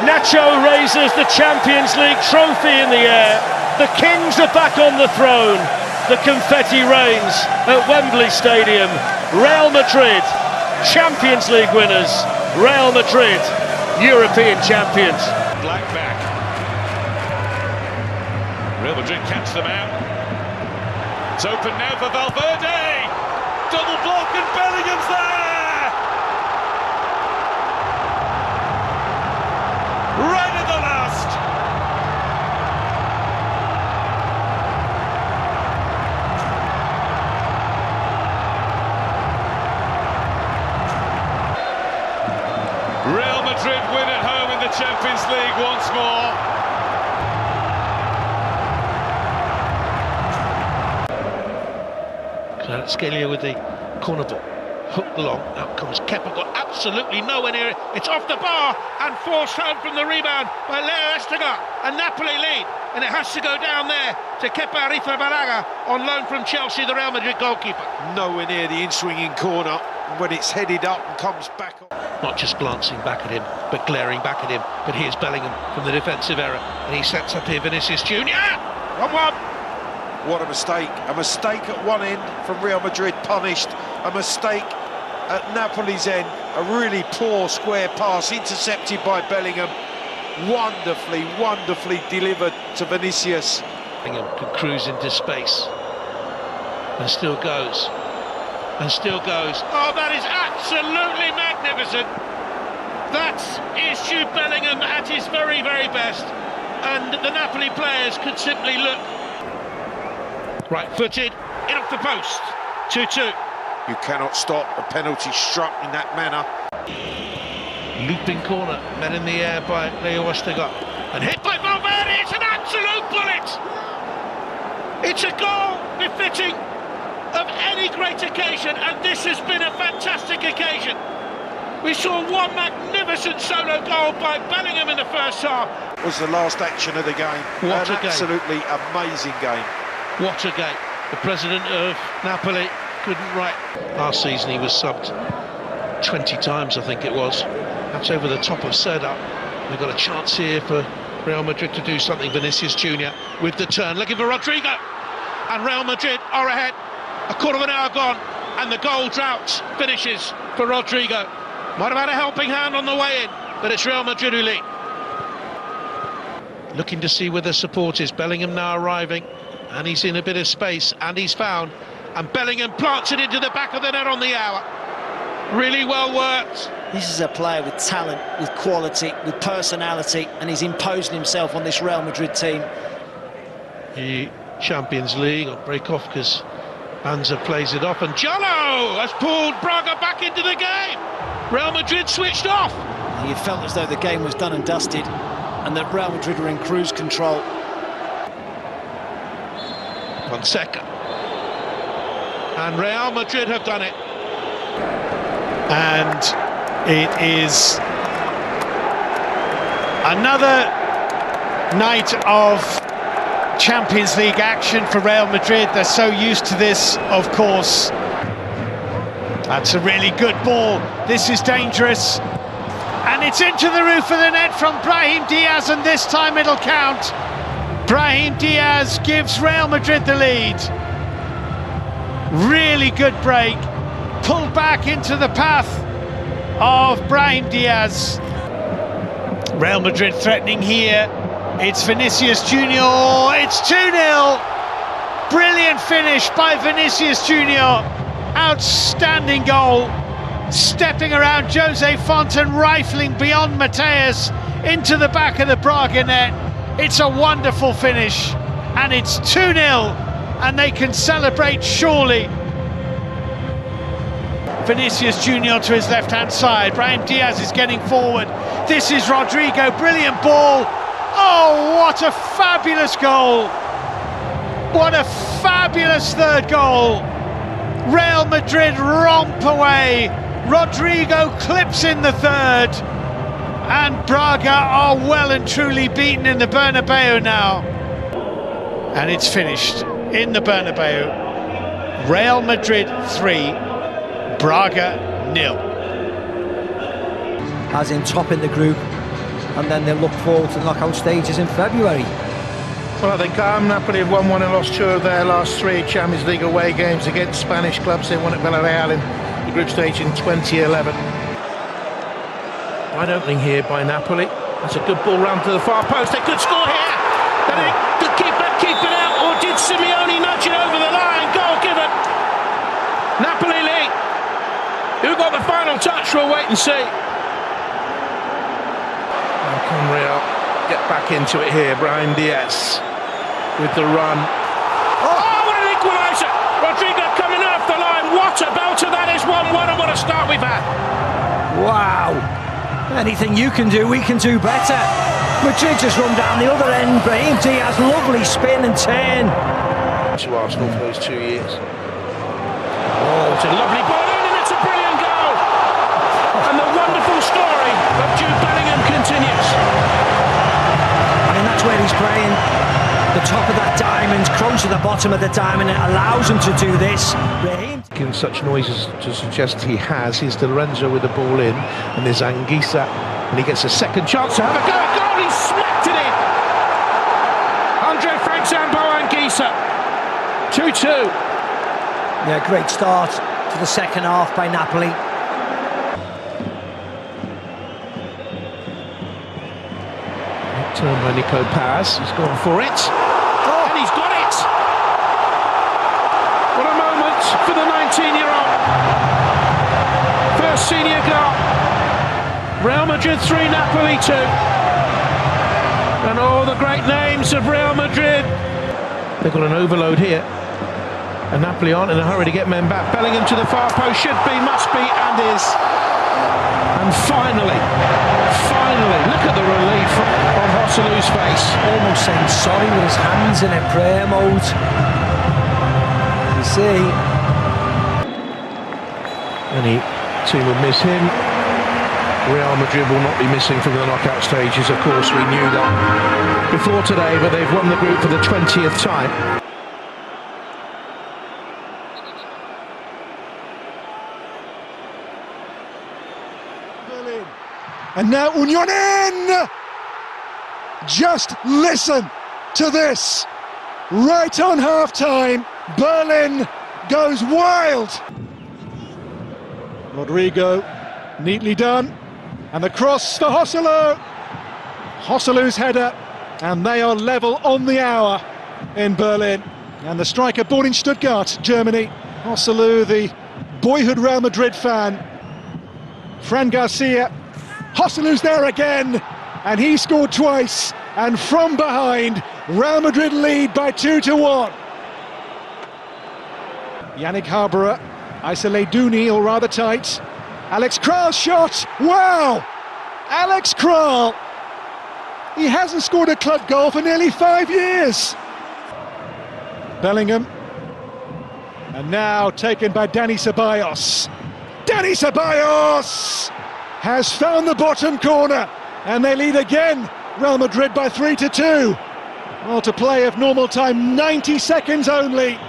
Nacho raises the Champions League trophy in the air. The Kings are back on the throne. The confetti rains at Wembley Stadium. Real Madrid, Champions League winners. Real Madrid, European champions. Black back. Real Madrid catch them out. It's open now for Valverde. Double block and Bellingham's there. Right at the last. Real Madrid win at home in the Champions League once more. Scalia with the corner ball, hooked along, out comes Kepa, got absolutely nowhere near it, it's off the bar and forced home from the rebound by Leo Estigar, and Napoli lead, and it has to go down there to Kepa Arrizabalaga on loan from Chelsea, the Real Madrid goalkeeper. Nowhere near the in-swinging corner when it's headed up and comes back on. Not just glancing back at him, but glaring back at him, but here's Bellingham from the defensive error, and he sets up here Vinicius Junior. 1-1. What a mistake at one end from Real Madrid, punished, a mistake at Napoli's end, a really poor square pass intercepted by Bellingham, wonderfully delivered to Vinicius. Bellingham can cruise into space, and still goes, oh, that is absolutely magnificent. That is Jude Bellingham at his very best, and the Napoli players could simply look. Right-footed, in off the post, 2-2. You cannot stop a penalty struck in that manner. Looping corner, met in the air by Leo Estigar, and hit by Valverde. It's an absolute bullet. It's a goal befitting of any great occasion, and this has been a fantastic occasion. We saw one magnificent solo goal by Bellingham in the first half. Was the last action of the game. What a game. Absolutely amazing game. What a game. The president of Napoli couldn't write. Last season he was subbed 20 times, I think it was. That's over the top of Seda. We've got a chance here for Real Madrid to do something. Vinicius Junior with the turn, looking for Rodrigo. And Real Madrid are ahead. A quarter of an hour gone, and the goal drought finishes for Rodrigo. Might have had a helping hand on the way in, but it's Real Madrid who lead. Looking to see where the support is. Bellingham now arriving. And he's in a bit of space, and he's found, and Bellingham plants it into the back of the net on the hour. Really well worked. This is a player with talent, with quality, with personality, and he's imposing himself on this Real Madrid team. The Champions League will break off because Banza plays it off, and Jolo has pulled Braga back into the game. Real Madrid switched off. You felt as though the game was done and dusted, and that Real Madrid were in cruise control. Fonseca, and Real Madrid have done it. And it is another night of Champions League action for Real Madrid. They're so used to this, of course. That's a really good ball. This is dangerous, and it's into the roof of the net from Brahim Diaz, and this time it'll count. Brahim Diaz gives Real Madrid the lead. Really good break. Pulled back into the path of Brahim Diaz. Real Madrid threatening here. It's Vinicius Junior. It's 2-0. Brilliant finish by Vinicius Junior. Outstanding goal. Stepping around Jose Font and rifling beyond Mateus into the back of the Braga net. It's a wonderful finish, and it's 2-0, and they can celebrate surely. Vinicius Junior to his left-hand side. Brahim Diaz is getting forward. This is Rodrigo, brilliant ball. Oh, what a fabulous goal. What a fabulous third goal. Real Madrid romp away. Rodrigo clips in the third. And Braga are well and truly beaten in the Bernabeu now. And it's finished in the Bernabeu. Real Madrid 3, Braga 0. As in top in the group, and then they'll look forward to the knockout stages in February. Well, I think Napoli have won one and lost two of their last three Champions League away games against Spanish clubs. They won at Villarreal in the group stage in 2011. Wide opening here by Napoli. That's a good ball round to the far post. They could score here. Did keep it out, or did Simeone nudge it over the line? Goal given. Napoli lead. Who got the final touch? We'll wait and see. Now can Real get back into it here? Brahim Diaz with the run. Oh, what an equaliser! Rodrigo coming off the line. What a belter that is! 1-1, and what a start we've had. Wow! Anything you can do, we can do better. Madrid just run down the other end. Brahim Diaz, lovely spin and turn. To Arsenal for those 2 years. Oh, it's a lovely ball in, and it's a brilliant goal. And the wonderful story of Jude Bellingham continues. I mean, that's where he's playing. The top of that diamond, close to the bottom of the diamond, it allows him to do this. Brahim. Given such noises to suggest he has. Here's Di Lorenzo with the ball in, and there's Anguissa, and he gets a second chance to have a go. Goal, he smacked it in. Andre Frank Zambo Anguissa. 2-2. Yeah, great start to the second half by Napoli. Turn by Nico Paz, he's gone for it, and he's got it! What a moment for the 19-year-old. First senior goal. Real Madrid 3, Napoli 2. And all the great names of Real Madrid. They've got an overload here. And Napoli aren't in a hurry to get men back. Bellingham to the far post, should be, must be, and is. And finally, look at the relief on Josselu's face. Almost saying sorry with his hands in a prayer mode. You see. Any team will miss him. Real Madrid will not be missing from the knockout stages, of course, we knew that before today, but they've won the group for the 20th time. And now Unionen! Just listen to this. Right on half-time, Berlin goes wild. Rodrigo, neatly done. And the cross for Joselu. Josselu's header. And they are level on the hour in Berlin. And the striker born in Stuttgart, Germany. Joselu, the boyhood Real Madrid fan. Fran Garcia. Josselu's there again, and he scored twice, and from behind, Real Madrid lead by 2-1. Yannick Harborough, Aysele Douni, all rather tight. Alex Kral's shot, wow! Alex Kral, he hasn't scored a club goal for nearly 5 years. Bellingham, and now taken by Dani Ceballos. Dani Ceballos! Has found the bottom corner, and they lead again, Real Madrid by 3-2. Well, to play of normal time, 90 seconds only,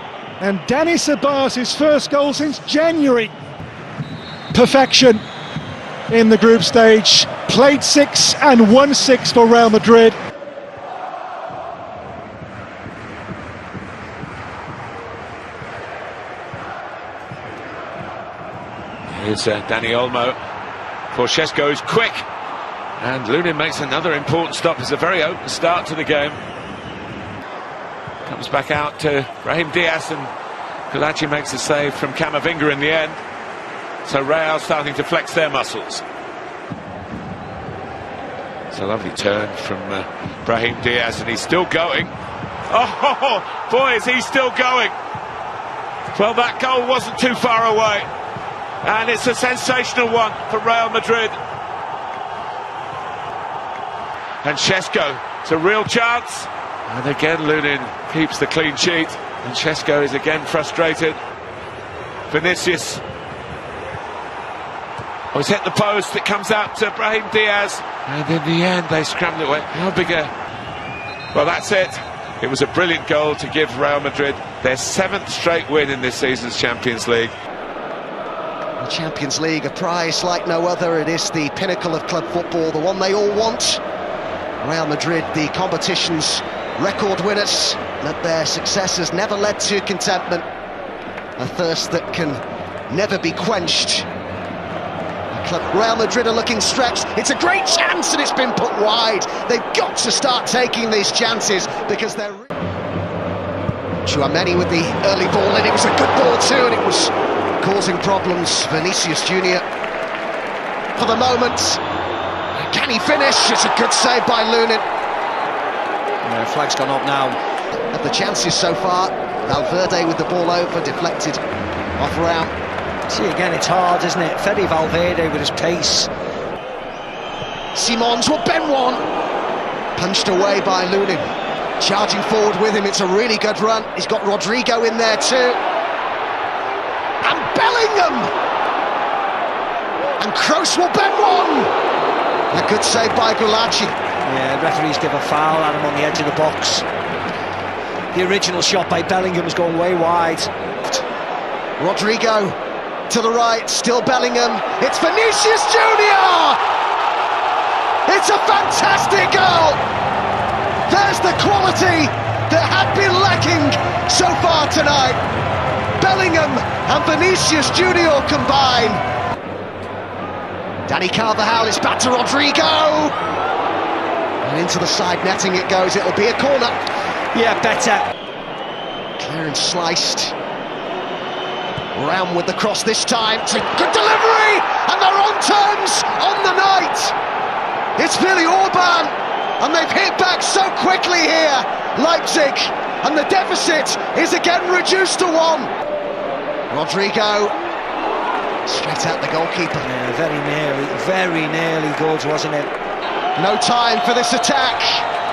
and Dani Ceballos, his first goal since January. Perfection in the group stage, played 6 and won 6 for Real Madrid. Here's Dani Olmo. Francesco is quick, and Lunin makes another important stop. It's a very open start to the game. Comes back out to Brahim Diaz, and Kalachi makes a save from Camavinga in the end. So Real starting to flex their muscles. It's a lovely turn from Brahim Diaz, and he's still going. Oh, boy, is he still going. Well, that goal wasn't too far away. And it's a sensational one for Real Madrid. And Šeško, it's a real chance. And again, Lunin keeps the clean sheet. And Šeško is again frustrated. Vinicius. Oh, he's hit the post. It comes out to Brahim Diaz. And in the end, they scrambled it away. How big a... Well, that's it. It was a brilliant goal to give Real Madrid their 7th straight win in this season's Champions League. Champions League, a prize like no other. It is the pinnacle of club football, the one they all want. Real Madrid, the competition's record winners, that their success has never led to contentment, a thirst that can never be quenched. Real Madrid are looking stretched. It's a great chance and it's been put wide. They've got to start taking these chances because they're... Tchouaméni with the early ball in. It was a good ball too, and it was causing problems. Vinicius Junior for the moment. Can he finish? It's a good save by Lunin. Yeah, flag's gone up now. Of the chances so far, Valverde with the ball over, deflected off round. See, again, it's hard, isn't it? Fede Valverde with his pace. Simons will bend one. Punched away by Lunin. Charging forward with him, it's a really good run. He's got Rodrigo in there too. And Bellingham! And Kroos will bend one! A good save by Gulacsi. Yeah, referees give a foul at him on the edge of the box. The original shot by Bellingham has gone way wide. Rodrigo to the right, still Bellingham. It's Vinicius Junior! It's a fantastic goal! There's the quality that had been lacking so far tonight. Bellingham and Vinicius Junior combine. Dani Carvajal is back to Rodrigo. And into the side netting it goes. It'll be a corner. Yeah, better. Clear and sliced. Round with the cross this time. It's a good delivery, and they're on terms on the night. It's Willi Orban, and they've hit back so quickly here, Leipzig, and the deficit is again reduced to 1. Rodrigo, straight at the goalkeeper. Yeah, very nearly good, wasn't it? No time for this attack,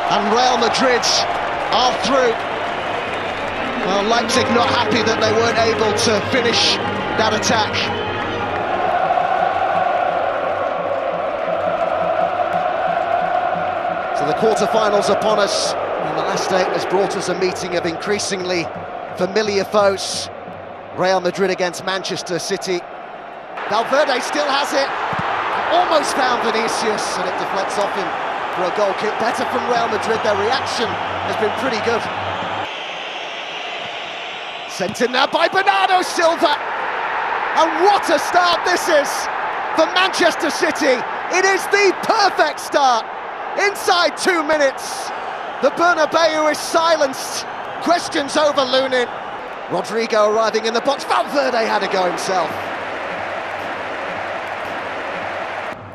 and Real Madrid are through. Well, Leipzig not happy that they weren't able to finish that attack. So the quarter-finals upon us, and the last 8 has brought us a meeting of increasingly familiar foes. Real Madrid against Manchester City. Valverde still has it. Almost found Vinicius, and it deflects off him for a goal kick. Better from Real Madrid, their reaction has been pretty good. Sent in there by Bernardo Silva. And what a start this is for Manchester City. It is the perfect start. Inside 2 minutes, the Bernabeu is silenced. Questions over Lunin. Rodrigo arriving in the box. Valverde had a go himself.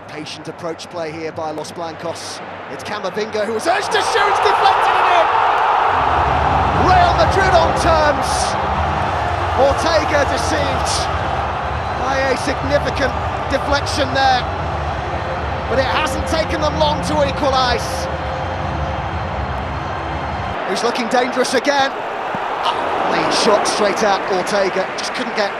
Patient approach play here by Los Blancos. It's Camavinga who was urged to shoot. It's deflected it in. Real Madrid on terms. Ortega deceived by a significant deflection there, but it hasn't taken them long to equalise. He's looking dangerous again. The shot straight at Ortega, just couldn't get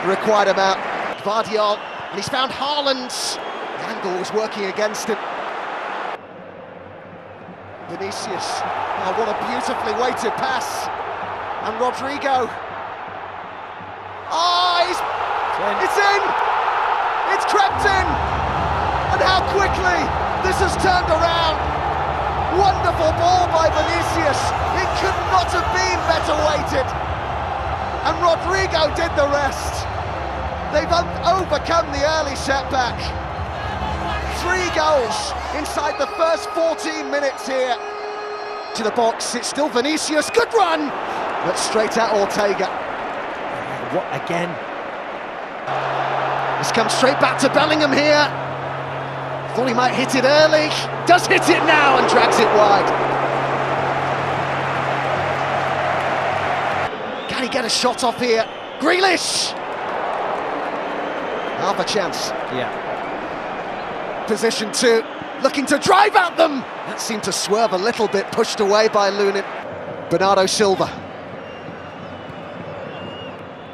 the required amount. Gvardiol, and he's found Haaland. The angle was working against him. Vinicius, oh, what a beautifully weighted pass. And Rodrigo. Oh, it's in! It's crept in! And how quickly this has turned around! Wonderful ball by Vinicius. It could not have been better weighted. And Rodrigo did the rest. They've overcome the early setback. 3 goals inside the first 14 minutes here. To the box, it's still Vinicius. Good run! But straight at Ortega. What again? This comes straight back to Bellingham here. Thought he might hit it early. Does hit it now and drags it wide. Can he get a shot off here? Grealish! Half a chance. Yeah. Position 2, looking to drive at them. That seemed to swerve a little bit, pushed away by Lunin. Bernardo Silva.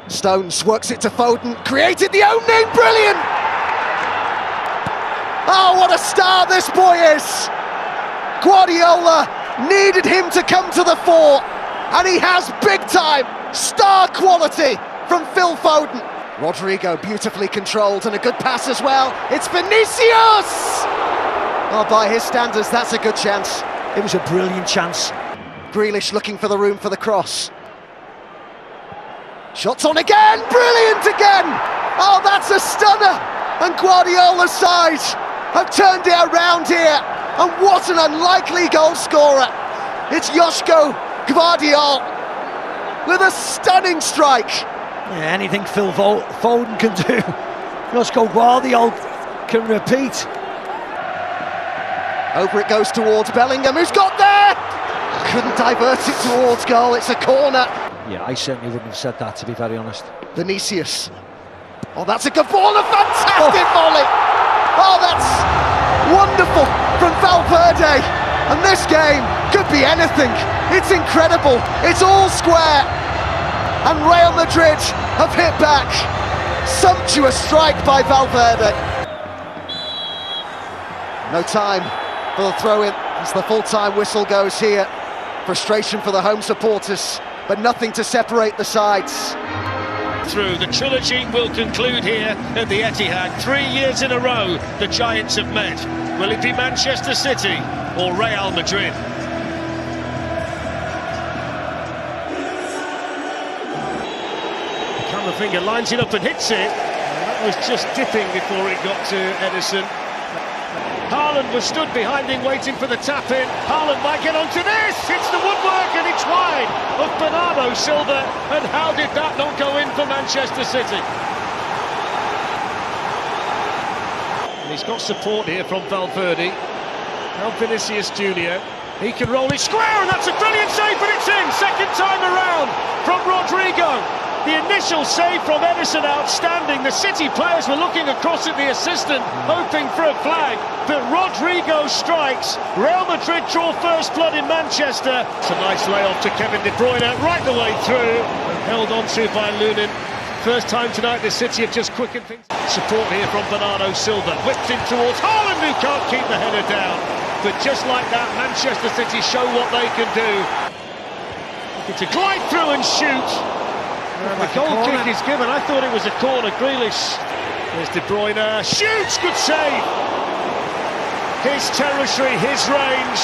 Stones works it to Foden, created the opening, brilliant! Oh, what a star this boy is! Guardiola needed him to come to the fore, and he has big time, star quality from Phil Foden. Rodrigo beautifully controlled and a good pass as well. It's Vinicius! Oh, by his standards, that's a good chance. It was a brilliant chance. Grealish looking for the room for the cross. Shots on again, brilliant again! Oh, that's a stunner! And Guardiola's side have turned it around here. And what an unlikely goal scorer! It's Joško Gvardiol with a stunning strike. Yeah, anything Phil Foden can do, Joško Gvardiol can repeat. Over it goes towards Bellingham, who's got there! Couldn't divert it towards goal, it's a corner. Yeah, I certainly wouldn't have said that, to be very honest. Vinicius. Oh, that's a good ball, a fantastic volley! Oh, that's wonderful from Valverde. And this game could be anything. It's incredible, it's all square. And Real Madrid have hit back. Sumptuous strike by Valverde. No time for the throw-in as the full-time whistle goes here. Frustration for the home supporters, but nothing to separate the sides. Through the trilogy will conclude here at the Etihad. 3 years in a row the Giants have met. Will it be Manchester City or Real Madrid? Camavinga lines it up and hits it. That was just dipping before it got to Edison. Haaland was stood behind him waiting for the tap-in. Haaland might get onto this! It's the woodwork and it's wide of Bernardo Silva. And how did that not go in for Manchester City? And he's got support here from Valverde. Now Vinicius Junior. He can roll it square and that's a brilliant save, but it's in! Second time around from Rodrigo. The initial save from Edison, outstanding. The City players were looking across at the assistant, hoping for a flag. But Rodrigo strikes. Real Madrid draw first blood in Manchester. It's a nice layoff to Kevin De Bruyne, right the way through. And held on to by Lunin. First time tonight the City have just quickened things. Support here from Bernardo Silva. Whipped him towards Haaland, who can't keep the header down. But just like that, Manchester City show what they can do. Looking to glide through and shoot. And the goal kick is given. I thought it was a corner. Grealish. There's De Bruyne. Shoots! Good save. His territory, his range.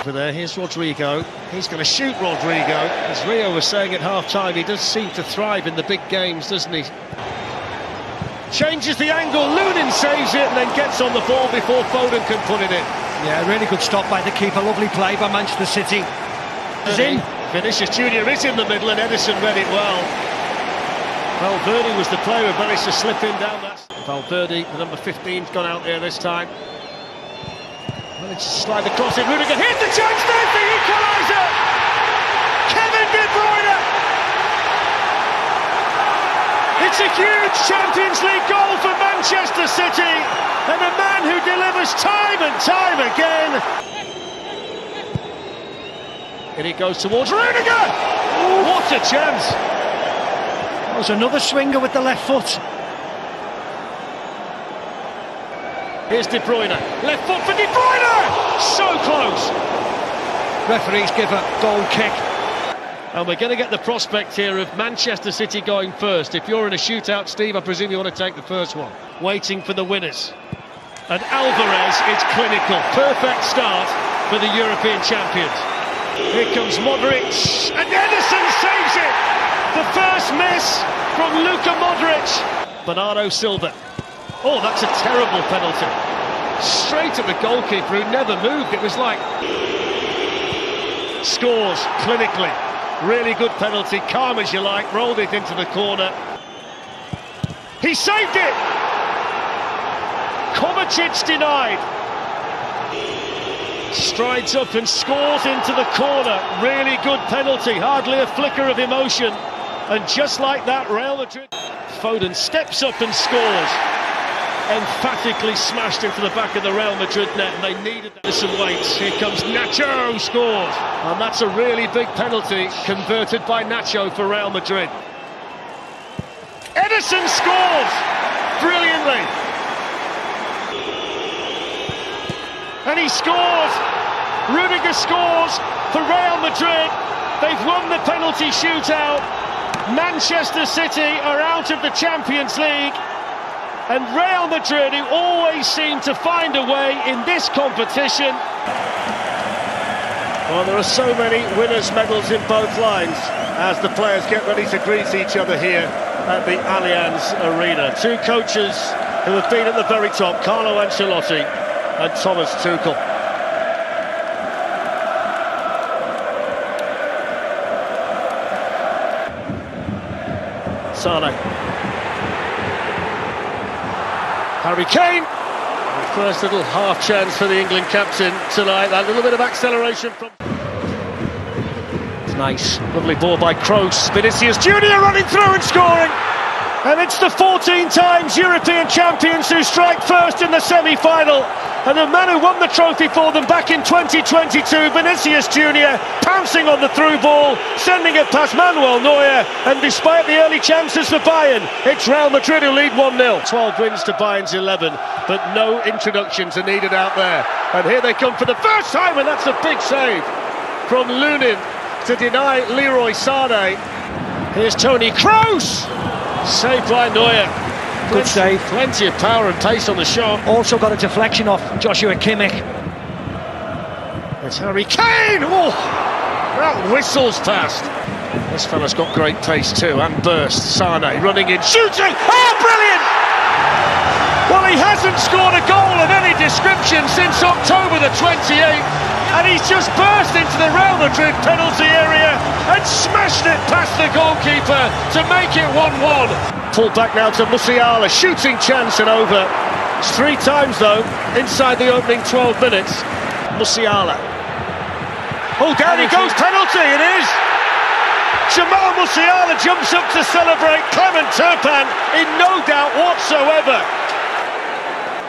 Over there, here's Rodrigo. He's going to shoot Rodrigo. As Rio was saying at half-time, he does seem to thrive in the big games, doesn't he? Changes the angle. Lunin saves it and then gets on the ball before Foden can put it in. Yeah, really good stop by the keeper. Lovely play by Manchester City. Is in. Vinicius Junior is in the middle and Edison read it well. Valverde was the player who managed to slip in down that. Valverde, the number 15's gone out there this time. Managed to slide the cross in. Rudiger, here's the chance, there's the equaliser! Kevin De Bruyne! It's a huge Champions League goal for Manchester City, and a man who delivers time and time again. And he goes towards Rudiger! What a chance! That was another swinger with the left foot. Here's De Bruyne, left foot for De Bruyne! So close! Referees give a goal kick. And we're going to get the prospect here of Manchester City going first. If you're in a shootout, Steve, I presume you want to take the first one. Waiting for the winners. And Alvarez is clinical. Perfect start for the European champions. Here comes Modric, and Edison saves it! The first miss from Luka Modric. Bernardo Silva. Oh, that's a terrible penalty. Straight at the goalkeeper who never moved. It was like... Scores clinically. Really good penalty, calm as you like, rolled it into the corner. He saved it! Kovacic denied. Strides up and scores into the corner. Really good penalty, hardly a flicker of emotion. And just like that, Real Madrid... Foden steps up and scores. Emphatically smashed into the back of the Real Madrid net, and they needed this and waits. Here comes Nacho, scores. And that's a really big penalty, converted by Nacho for Real Madrid. Edison scores! Brilliantly. And he scores! Rudiger scores for Real Madrid. They've won the penalty shootout. Manchester City are out of the Champions League. And Real Madrid, who always seem to find a way in this competition. Well, there are so many winners' medals in both lines as the players get ready to greet each other here at the Allianz Arena. Two coaches who have been at the very top, Carlo Ancelotti and Thomas Tuchel. Sane. Harry Kane. First little half chance for the England captain tonight. That little bit of acceleration from... It's nice. Lovely ball by Kroos. Vinicius Junior running through and scoring. And it's the 14 times European champions who strike first in the semi-final. And the man who won the trophy for them back in 2022, Vinicius Junior, pouncing on the through ball, sending it past Manuel Neuer. And despite the early chances for Bayern, it's Real Madrid who lead 1-0. 12 wins to Bayern's 11, but no introductions are needed out there. And here they come for the first time, and that's a big save from Lunin to deny Leroy Sane. Here's Toni Kroos, saved by Neuer. Good save. Plenty of power and pace on the shot. Also got a deflection off Joshua Kimmich. It's Harry Kane! Oh, that whistles past. This fella's got great pace too, and burst. Sane running in, shooting! Oh, brilliant! Well, he hasn't scored a goal of any description since October the 28th, and he's just burst into the Real Madrid penalty area and smashed it past the goalkeeper to make it 1-1. Pulled back now to Musiala, shooting chance and over. It's 3 times though, inside the opening 12 minutes. Musiala. Oh, down he goes, penalty, it is! Jamal Musiala jumps up to celebrate. Clement Turpin in no doubt whatsoever.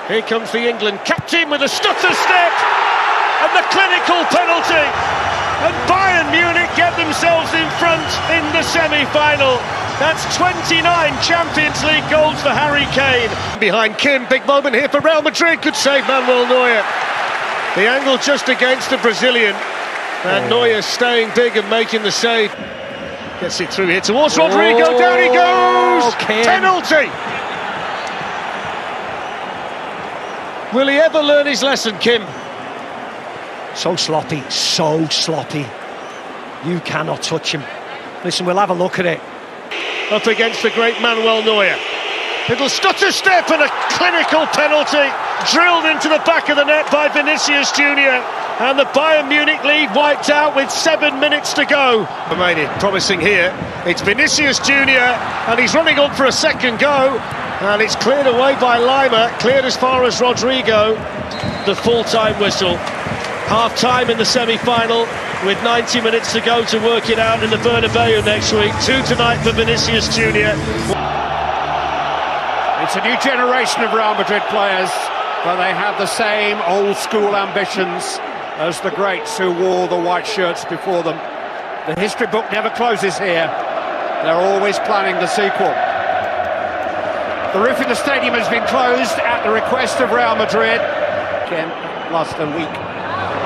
Here comes the England captain with a stutter step and the clinical penalty. And Bayern Munich get themselves in front in the semi-final. That's 29 Champions League goals for Harry Kane. Behind Kim, big moment here for Real Madrid. Good save, Manuel Neuer. The angle just against the Brazilian. And Neuer staying big and making the save. Gets it through here towards Rodrigo. Down he goes! Penalty! Will he ever learn his lesson, Kim? So sloppy, so sloppy. You cannot touch him. Listen, we'll have a look at it. Up against the great Manuel Neuer. Little stutter step and a clinical penalty drilled into the back of the net by Vinicius Junior. And the Bayern Munich lead wiped out with 7 minutes to go. Romania promising here. It's Vinicius Junior and he's running on for a second go. And it's cleared away by Lima, cleared as far as Rodrigo. The full-time whistle. Half-time in the semi-final with 90 minutes to go to work it out in the Bernabeu next week. 2 tonight for Vinicius Junior. It's a new generation of Real Madrid players, but they have the same old-school ambitions as the greats who wore the white shirts before them. The history book never closes here. They're always planning the sequel. The roof in the stadium has been closed at the request of Real Madrid. Again, last a week.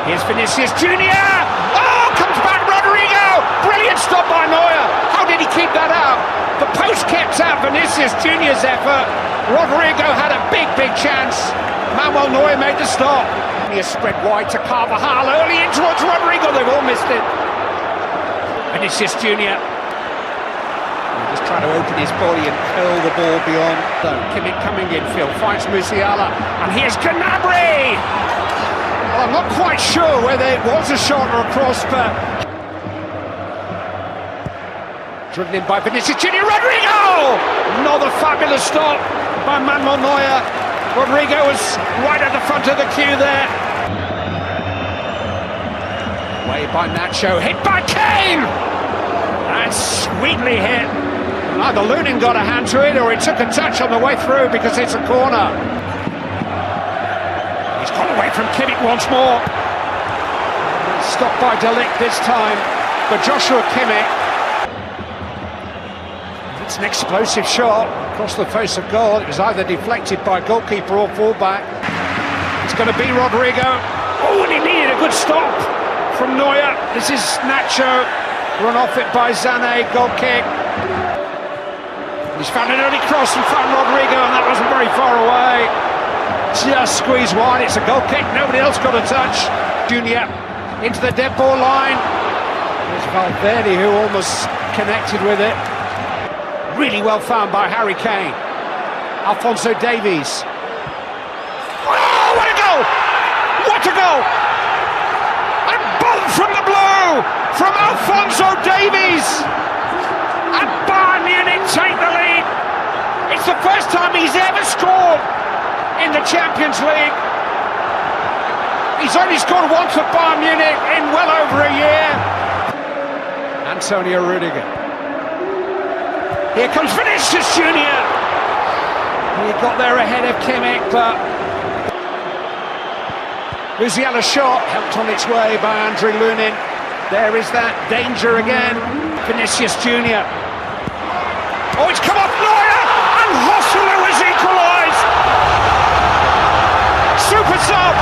Here's Vinicius Junior. Oh, comes back Rodrigo. Brilliant stop by Neuer. How did he keep that out? The post kept out Vinicius Junior's effort. Rodrigo had a big chance. Manuel Neuer made the stop. He has spread wide to Carvajal early in towards Rodrigo. They've all missed it. Vinicius Junior. Just trying to open his body and curl the ball beyond. So Kimmich coming in field, finds Musiala. And here's Gnabry. Well, I'm not quite sure whether it was a shot or a cross, but driven in by Vinicius Junior. Rodrigo! Another fabulous stop by Manuel Neuer. Rodrigo was right at the front of the queue there. Away by Nacho, hit by Kane! And sweetly hit. Either Lunin got a hand to it or he took a touch on the way through because it's a corner. He's got away from Kimmich once more. Stopped by De Ligt this time, but Joshua Kimmich. It's an explosive shot across the face of goal. It was either deflected by goalkeeper or fullback. It's going to be Rodrigo. Oh, and he needed a good stop from Neuer. This is Nacho. Run off it by Sané. Goal kick. He's found an early cross and found Rodrigo, and that wasn't very far away. Just squeezed wide. It's a goal kick. Nobody else got a touch. Junior into the dead ball line. There's Valverde, who almost connected with it. Really well found by Harry Kane. Alphonso Davies. Oh, what a goal! What a goal! A bomb from the blue from Alphonso Davies. And Bayern Munich take the lead. It's the first time he's ever scored in the Champions League. He's only scored once for Bayern Munich in well over a year. Antonio Rudiger. Here comes Vinicius Junior. He got there ahead of Kimmich, but U.C.L shot helped on its way by Andriy Lunin. There is that danger again. Vinicius Junior. Oh, it's come off Neuer, and Hosselu has equalised. Super sub.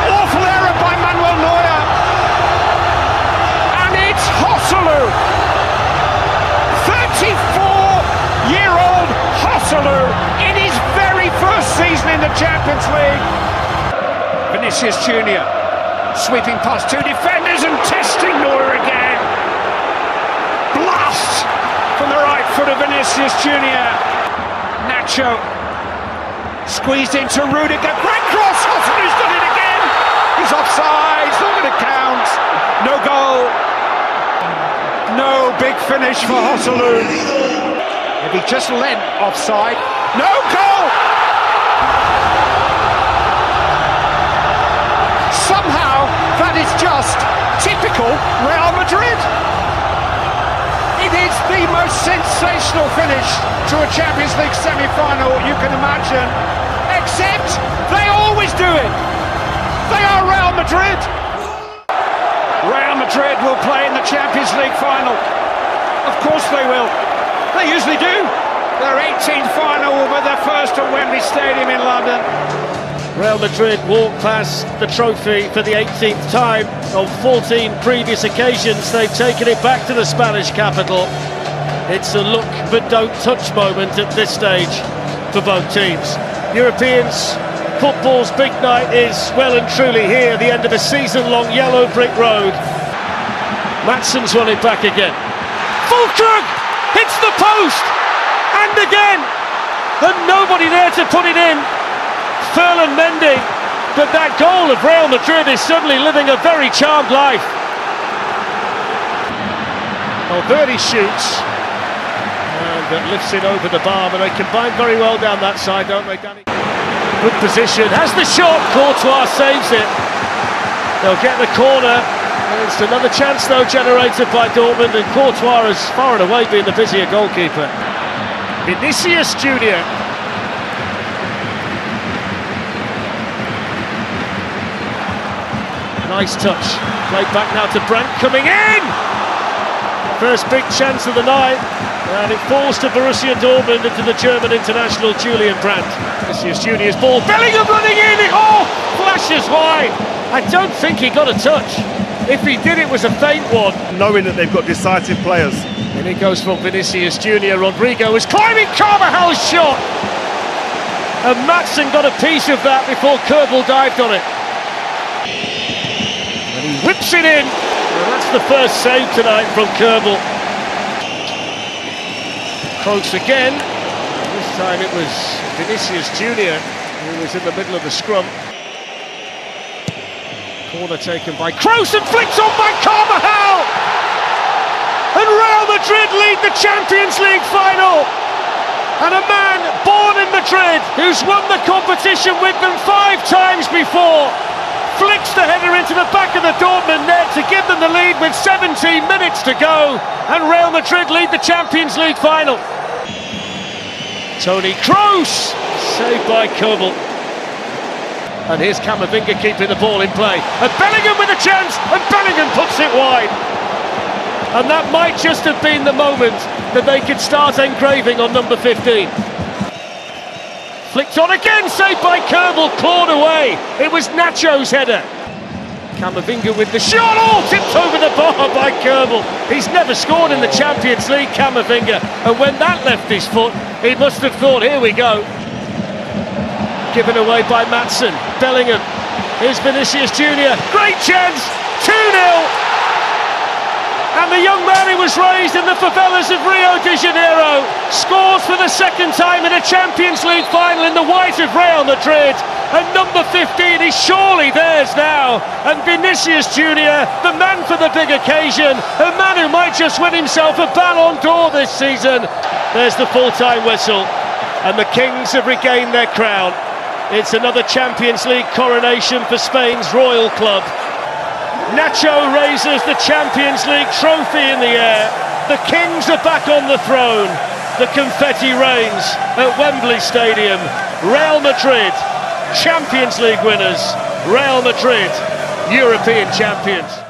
Awful error by Manuel Neuer. And it's Hosselu. 34-year-old Hosselu in his very first season in the Champions League. Vinicius Junior sweeping past two defenders and testing Neuer again. Blast from the right foot of Vinicius Junior. Nacho squeezed into Rudiger. Great cross. Hosselu's done it again. He's offside. It's not going to count. No goal. No big finish for Hosselu. If he just lent offside. No goal. Somehow that is just typical Real Madrid. It is the most sensational finish to a Champions League semi-final you can imagine. Except they always do it. They are Real Madrid. Real Madrid will play in the Champions League final. Of course they will. They usually do. Their 18th final will be their first at Wembley Stadium in London. Real Madrid walk past the trophy for the 18th time. On 14 previous occasions, they've taken it back to the Spanish capital. It's a look but don't touch moment at this stage for both teams. Europeans, football's big night is well and truly here, the end of a season-long yellow brick road. Madsen's won it back again. Fulkrug hits the post, and again, and nobody there to put it in. Ferland Mendy, but that goal of Real Madrid is suddenly living a very charmed life. Valverde shoots and lifts it over the bar, but they combine very well down that side, don't they, Danny? Good position, has the shot, Courtois saves it. They'll get the corner, and it's another chance though generated by Dortmund, and Courtois has far and away been the busier goalkeeper. Vinicius Junior. Nice touch, played back now to Brandt, coming in! First big chance of the night, and it falls to Borussia Dortmund and to the German international Julian Brandt. Vinicius Junior's ball, Bellingham running in, oh, flashes wide! I don't think he got a touch. If he did, it was a faint one. Knowing that they've got decisive players. And it goes from Vinicius Junior, Rodrigo was climbing Carvajal's shot! And Madsen got a piece of that before Kerbal dived on it. He whips it in, and that's the first save tonight from Kerbal. Kroos again, this time it was Vinicius Junior who was in the middle of the scrum. Corner taken by Kroos and flicked on by Carvajal! And Real Madrid lead the Champions League final! And a man born in Madrid who's won the competition with them 5 times before flicks the header into the back of the Dortmund net to give them the lead with 17 minutes to go, and Real Madrid lead the Champions League final. Toni Kroos, saved by Kerbal. And here's Camavinga keeping the ball in play. And Bellingham with a chance, and Bellingham puts it wide. And that might just have been the moment that they could start engraving on number 15. Flicked on again, saved by Kerbal, clawed away. It was Nacho's header. Camavinga with the shot, tipped over the bar by Kerbal. He's never scored in the Champions League, Camavinga, and when that left his foot, he must have thought, here we go. Given away by Maatsen. Bellingham, here's Vinicius Junior, great chance, 2-0. And the young man who was raised in the favelas of Rio de Janeiro scores for the second time in a Champions League final in the white of Real Madrid. And number 15 is surely theirs now. And Vinicius Junior, the man for the big occasion, a man who might just win himself a Ballon d'Or this season. There's the full-time whistle, and the Kings have regained their crown. It's another Champions League coronation for Spain's royal club. Nacho raises the Champions League trophy in the air. The Kings are back on the throne. The confetti rains at Wembley Stadium. Real Madrid, Champions League winners. Real Madrid, European champions.